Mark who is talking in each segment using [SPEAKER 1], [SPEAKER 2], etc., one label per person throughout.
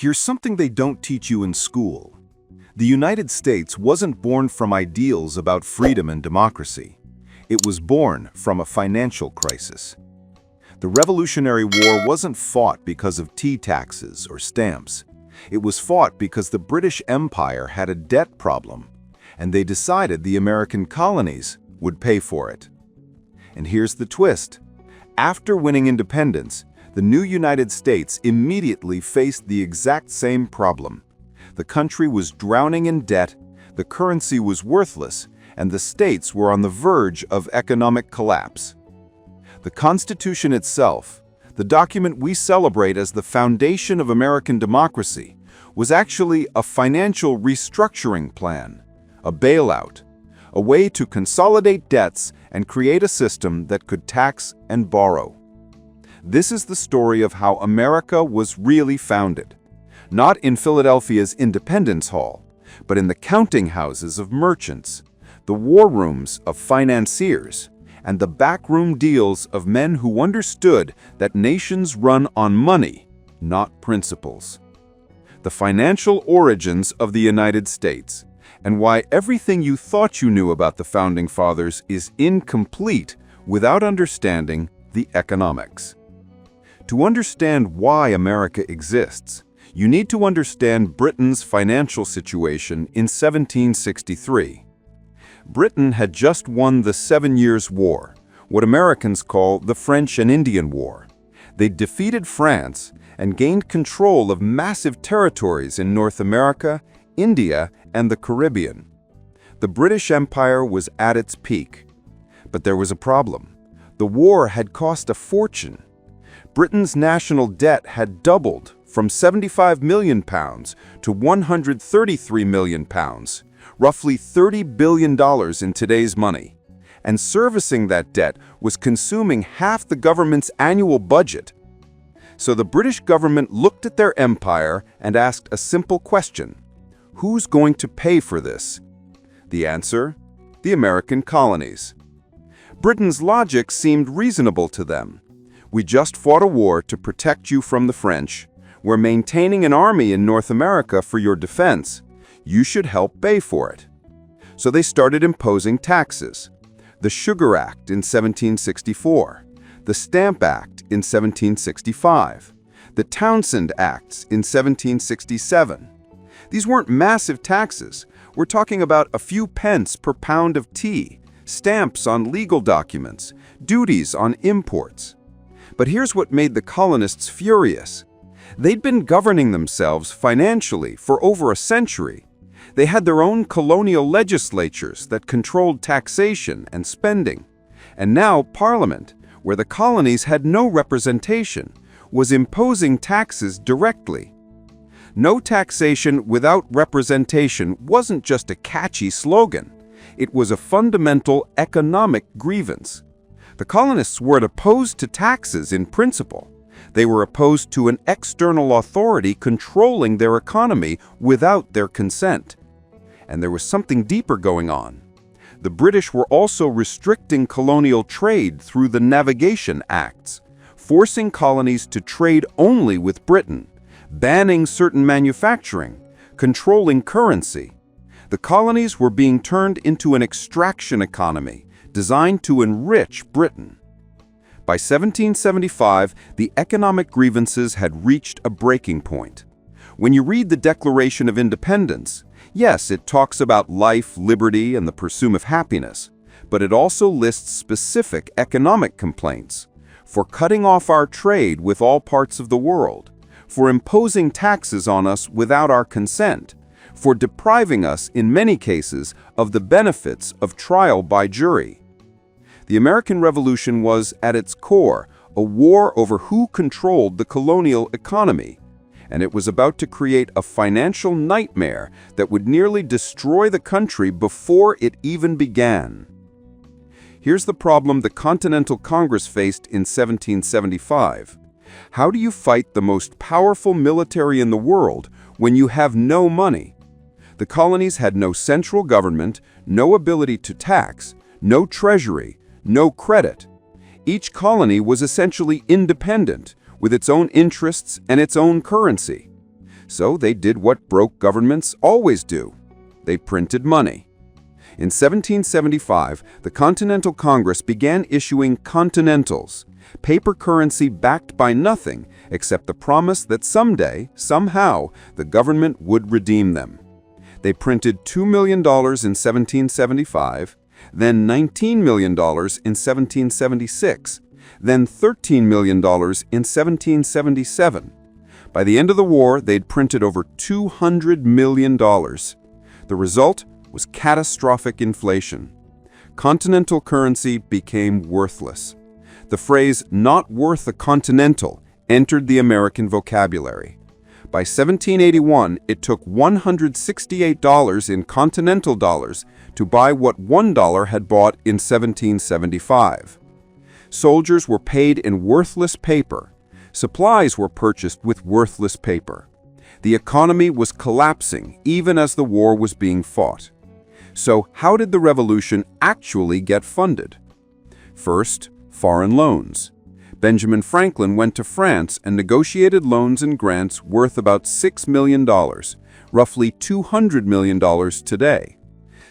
[SPEAKER 1] Here's something they don't teach you in school. The United States wasn't born from ideals about freedom and democracy. It was born from a financial crisis. The Revolutionary War wasn't fought because of tea taxes or stamps. It was fought because the British Empire had a debt problem, and they decided the American colonies would pay for it. And here's the twist. After winning independence, the new United States immediately faced the exact same problem. The country was drowning in debt, the currency was worthless, and the states were on the verge of economic collapse. The Constitution itself, the document we celebrate as the foundation of American democracy, was actually a financial restructuring plan, a bailout, a way to consolidate debts and create a system that could tax and borrow. This is the story of how America was really founded, not in Philadelphia's Independence Hall, but in the counting houses of merchants, the war rooms of financiers, and the backroom deals of men who understood that nations run on money, not principles. The financial origins of the United States, and why everything you thought you knew about the Founding Fathers is incomplete without understanding the economics. To understand why America exists, you need to understand Britain's financial situation in 1763. Britain had just won the 7 Years' War, what Americans call the French and Indian War. They defeated France and gained control of massive territories in North America, India, and the Caribbean. The British Empire was at its peak. But there was a problem. The war had cost a fortune. Britain's national debt had doubled from £75 million to £133 million, roughly $30 billion in today's money. And servicing that debt was consuming half the government's annual budget. So the British government looked at their empire and asked a simple question. Who's going to pay for this? The answer? The American colonies. Britain's logic seemed reasonable to them. We just fought a war to protect you from the French. We're maintaining an army in North America for your defense. You should help pay for it. So they started imposing taxes. The Sugar Act in 1764, the Stamp Act in 1765, the Townshend Acts in 1767. These weren't massive taxes. We're talking about a few pence per pound of tea, stamps on legal documents, duties on imports. But here's what made the colonists furious. They'd been governing themselves financially for over a century. They had their own colonial legislatures that controlled taxation and spending. And now Parliament, where the colonies had no representation, was imposing taxes directly. No taxation without representation wasn't just a catchy slogan. It was a fundamental economic grievance. The colonists weren't opposed to taxes in principle. They were opposed to an external authority controlling their economy without their consent. And there was something deeper going on. The British were also restricting colonial trade through the Navigation Acts, forcing colonies to trade only with Britain, banning certain manufacturing, controlling currency. The colonies were being turned into an extraction economy designed to enrich Britain. By 1775, the economic grievances had reached a breaking point. When you read the Declaration of Independence, yes, it talks about life, liberty, and the pursuit of happiness, but it also lists specific economic complaints for cutting off our trade with all parts of the world, for imposing taxes on us without our consent, for depriving us, in many cases, of the benefits of trial by jury. The American Revolution was, at its core, a war over who controlled the colonial economy, and it was about to create a financial nightmare that would nearly destroy the country before it even began. Here's the problem the Continental Congress faced in 1775. How do you fight the most powerful military in the world when you have no money? The colonies had no central government, no ability to tax, no treasury, no credit. Each colony was essentially independent, with its own interests and its own currency.
[SPEAKER 2] So they did what broke governments always do. They printed money. In 1775, the Continental Congress began issuing Continentals, paper currency backed by nothing except the promise that someday, somehow, the government would redeem them. They printed $2 million in 1775, then $19 million in 1776, then $13 million in 1777. By the end of the war, they'd printed over $200 million. The result was catastrophic inflation. Continental currency became worthless. The phrase, "not worth a continental," entered the American vocabulary. By 1781, it took $168 in continental dollars to buy what $1 had bought in 1775. Soldiers were paid in worthless paper. Supplies were purchased with worthless paper. The economy was collapsing even as the war was being fought. So how did the revolution actually get funded? First, foreign loans. Benjamin Franklin went to France and negotiated loans and grants worth about $6 million, roughly $200 million today.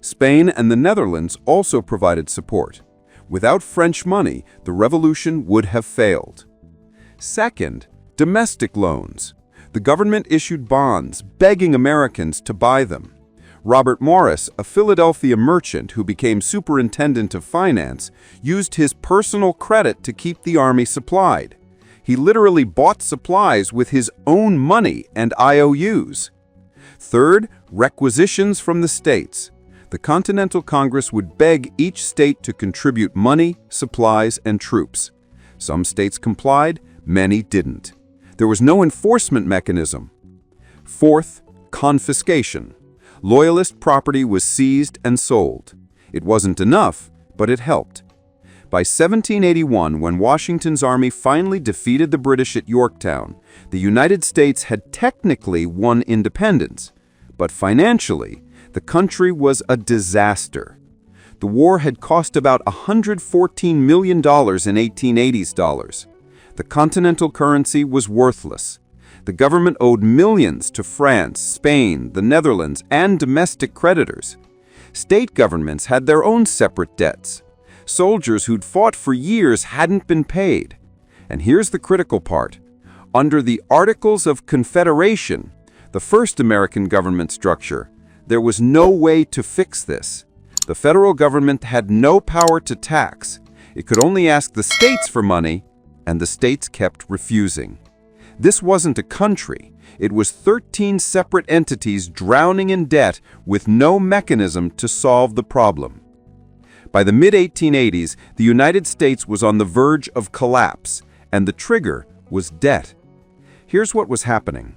[SPEAKER 2] Spain and the Netherlands also provided support. Without French money, the revolution would have failed. Second, domestic loans. The government issued bonds, begging Americans to buy them. Robert Morris, a Philadelphia merchant who became superintendent of finance, used his personal credit to keep the army supplied. He literally bought supplies with his own money and IOUs. Third, requisitions from the states. The Continental Congress would beg each state to contribute money, supplies, and troops. Some states complied, many didn't. There was no enforcement mechanism. Fourth, confiscation. Loyalist property was seized and sold. It wasn't enough, but it helped. By 1781, when Washington's army finally defeated the British at Yorktown, the United States had technically won independence, but financially, the country was a disaster. The war had cost about $114 million in 1880s dollars. The continental currency was worthless. The government owed millions to France, Spain, the Netherlands, and domestic creditors. State governments had their own separate debts. Soldiers who'd fought for years hadn't been paid. And here's the critical part. Under the Articles of Confederation, the first American government structure, there was no way to fix this. The federal government had no power to tax. It could only ask the states for money, and the states kept refusing. This wasn't a country. It was 13 separate entities drowning in debt with no mechanism to solve the problem. By the mid-1880s, the United States was on the verge of collapse, and the trigger was debt. Here's what was happening.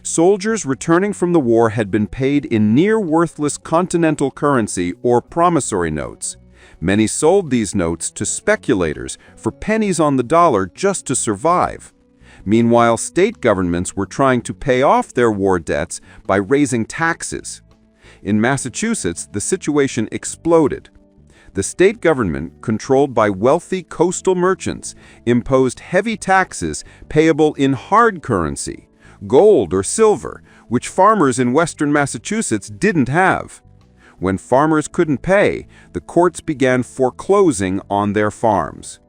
[SPEAKER 2] Soldiers returning from the war had been paid in near-worthless continental currency or promissory notes. Many sold these notes to speculators for pennies on the dollar just to survive. Meanwhile, state governments were trying to pay off their war debts by raising taxes. In Massachusetts, the situation exploded. The state government, controlled by wealthy coastal merchants, imposed heavy taxes payable in hard currency, gold or silver, which farmers in western Massachusetts didn't have. When farmers couldn't pay, the courts began foreclosing on their farms.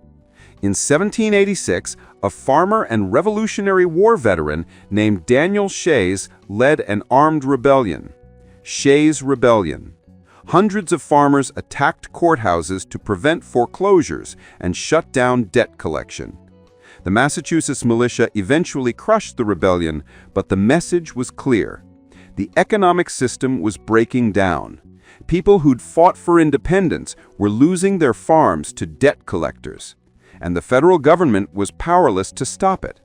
[SPEAKER 2] In 1786, a farmer and Revolutionary War veteran named Daniel Shays led an armed rebellion, Shays Rebellion. Hundreds of farmers attacked courthouses to prevent foreclosures and shut down debt collection. The Massachusetts militia eventually crushed the rebellion, but the message was clear. The economic system was breaking down. People who'd fought for independence were losing their farms to debt collectors, and the federal government was powerless to stop it.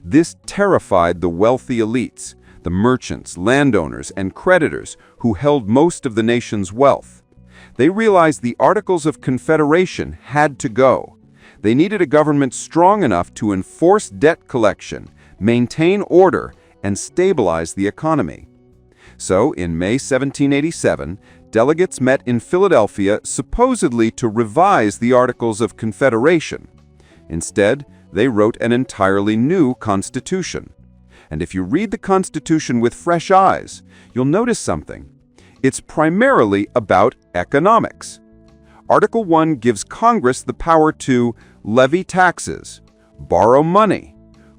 [SPEAKER 2] This terrified the wealthy elites, the merchants, landowners, and creditors who held most of the nation's wealth. They realized the Articles of Confederation had to go. They needed a government strong enough to enforce debt collection, maintain order, and stabilize the economy. So, in May 1787, delegates met in Philadelphia supposedly to revise the Articles of Confederation. Instead, they wrote an entirely new constitution. And if you read the Constitution with fresh eyes, you'll notice something. It's primarily about economics. Article 1 gives Congress the power to levy taxes, borrow money,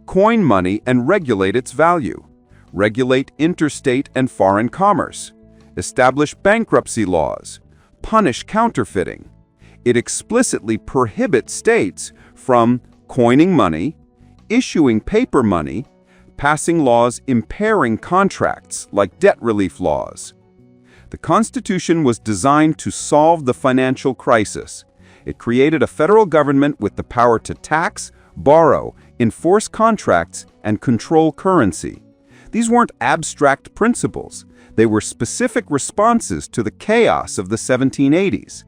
[SPEAKER 2] coin money and regulate its value, regulate interstate and foreign commerce, establish bankruptcy laws, punish counterfeiting. It explicitly prohibits states from coining money, issuing paper money, passing laws impairing contracts like debt relief laws. The Constitution was designed to solve the financial crisis. It created a federal government with the power to tax, borrow, enforce contracts, and control currency. These weren't abstract principles. They were specific responses to the chaos of the 1780s.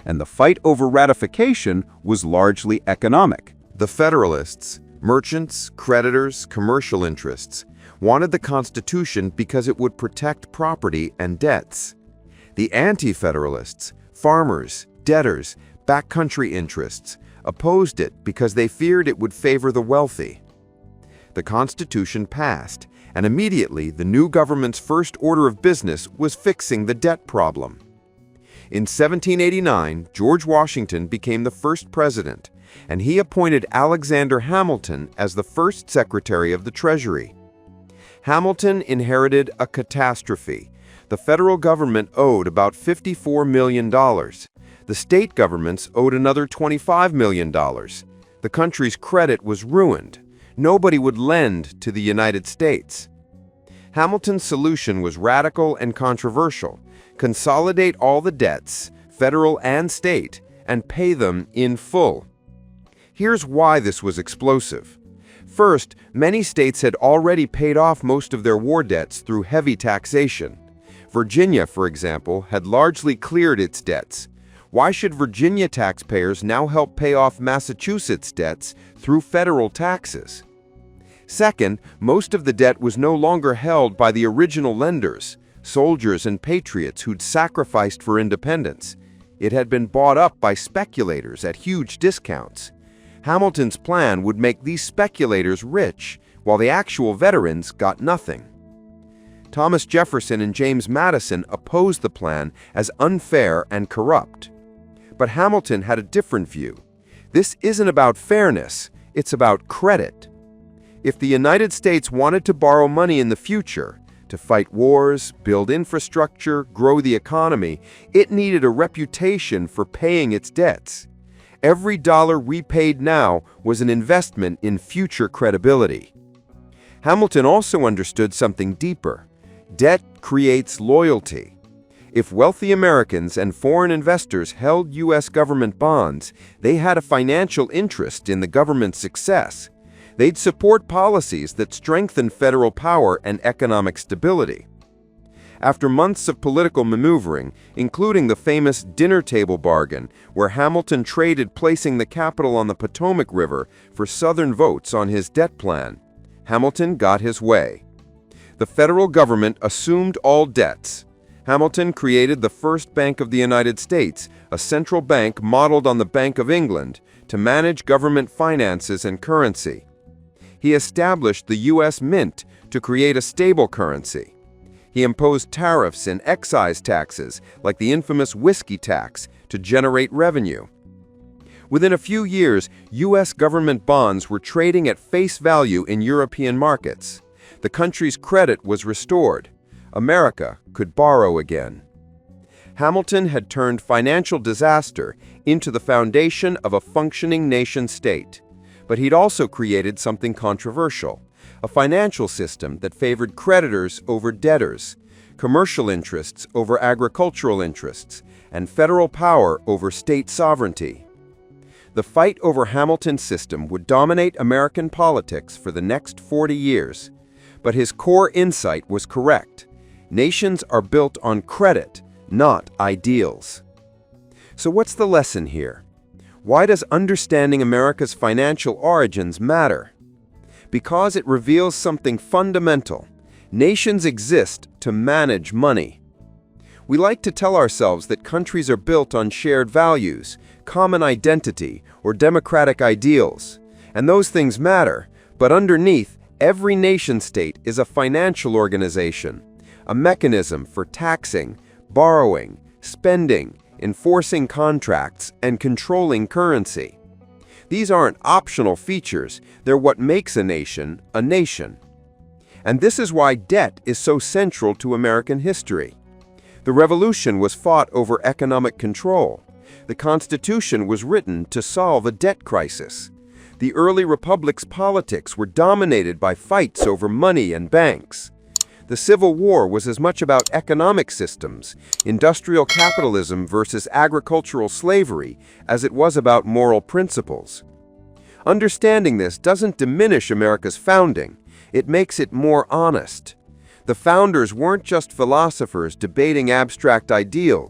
[SPEAKER 2] And the fight over ratification was largely economic.
[SPEAKER 1] The Federalists, merchants, creditors, commercial interests, wanted the Constitution because it would protect property and debts. The Anti-Federalists, farmers, debtors, backcountry interests, opposed it because they feared it would favor the wealthy. The Constitution passed, and immediately the new government's first order of business was fixing the debt problem. In 1789, George Washington became the first president, and he appointed Alexander Hamilton as the first Secretary of the Treasury. Hamilton inherited a catastrophe. The federal government owed about $54 million. The state governments owed another $25 million. The country's credit was ruined. Nobody would lend to the United States. Hamilton's solution was radical and controversial. Consolidate all the debts, federal and state, and pay them in full. Here's why this was explosive. First, many states had already paid off most of their war debts through heavy taxation. Virginia, for example, had largely cleared its debts. Why should Virginia taxpayers now help pay off Massachusetts debts through federal taxes? Second, most of the debt was no longer held by the original lenders, soldiers and patriots who'd sacrificed for independence. It had been bought up by speculators at huge discounts. Hamilton's plan would make these speculators rich, while the actual veterans got nothing. Thomas Jefferson and James Madison opposed the plan as unfair and corrupt. But Hamilton had a different view. This isn't about fairness, it's about credit. If the United States wanted to borrow money in the future, to fight wars, build infrastructure, grow the economy, it needed a reputation for paying its debts. Every dollar we paid now was an investment in future credibility. Hamilton also understood something deeper. Debt creates loyalty. If wealthy Americans and foreign investors held U.S. government bonds, they had a financial interest in the government's success. They'd support policies that strengthen federal power and economic stability. After months of political maneuvering, including the famous dinner table bargain, where Hamilton traded placing the capital on the Potomac River for Southern votes on his debt plan, Hamilton got his way. The federal government assumed all debts. Hamilton created the first Bank of the United States, a central bank modeled on the Bank of England, to manage government finances and currency. He established the U.S. Mint to create a stable currency. He imposed tariffs and excise taxes, like the infamous whiskey tax, to generate revenue. Within a few years, U.S. government bonds were trading at face value in European markets. The country's credit was restored. America could borrow again. Hamilton had turned financial disaster into the foundation of a functioning nation-state. But he'd also created something controversial. A financial system that favored creditors over debtors, commercial interests over agricultural interests, and federal power over state sovereignty. The fight over Hamilton's system would dominate American politics for the next 40 years. But his core insight was correct. Nations are built on credit, not ideals. So what's the lesson here? Why does understanding America's financial origins matter? Because it reveals something fundamental. Nations exist to manage money. We like to tell ourselves that countries are built on shared values, common identity, or democratic ideals. And those things matter, but underneath,
[SPEAKER 2] Every nation-state is a financial organization, a mechanism for taxing, borrowing, spending, enforcing contracts, and controlling currency. These aren't optional features, they're what makes a nation a nation. And this is why debt is so central to American history. The Revolution was fought over economic control. The Constitution was written to solve a debt crisis. The early republic's politics were dominated by fights over money and banks. The Civil War was as much about economic systems, industrial capitalism versus agricultural slavery, as it was about moral principles. Understanding this doesn't diminish America's founding, it makes it more honest. The founders weren't just philosophers debating abstract ideals.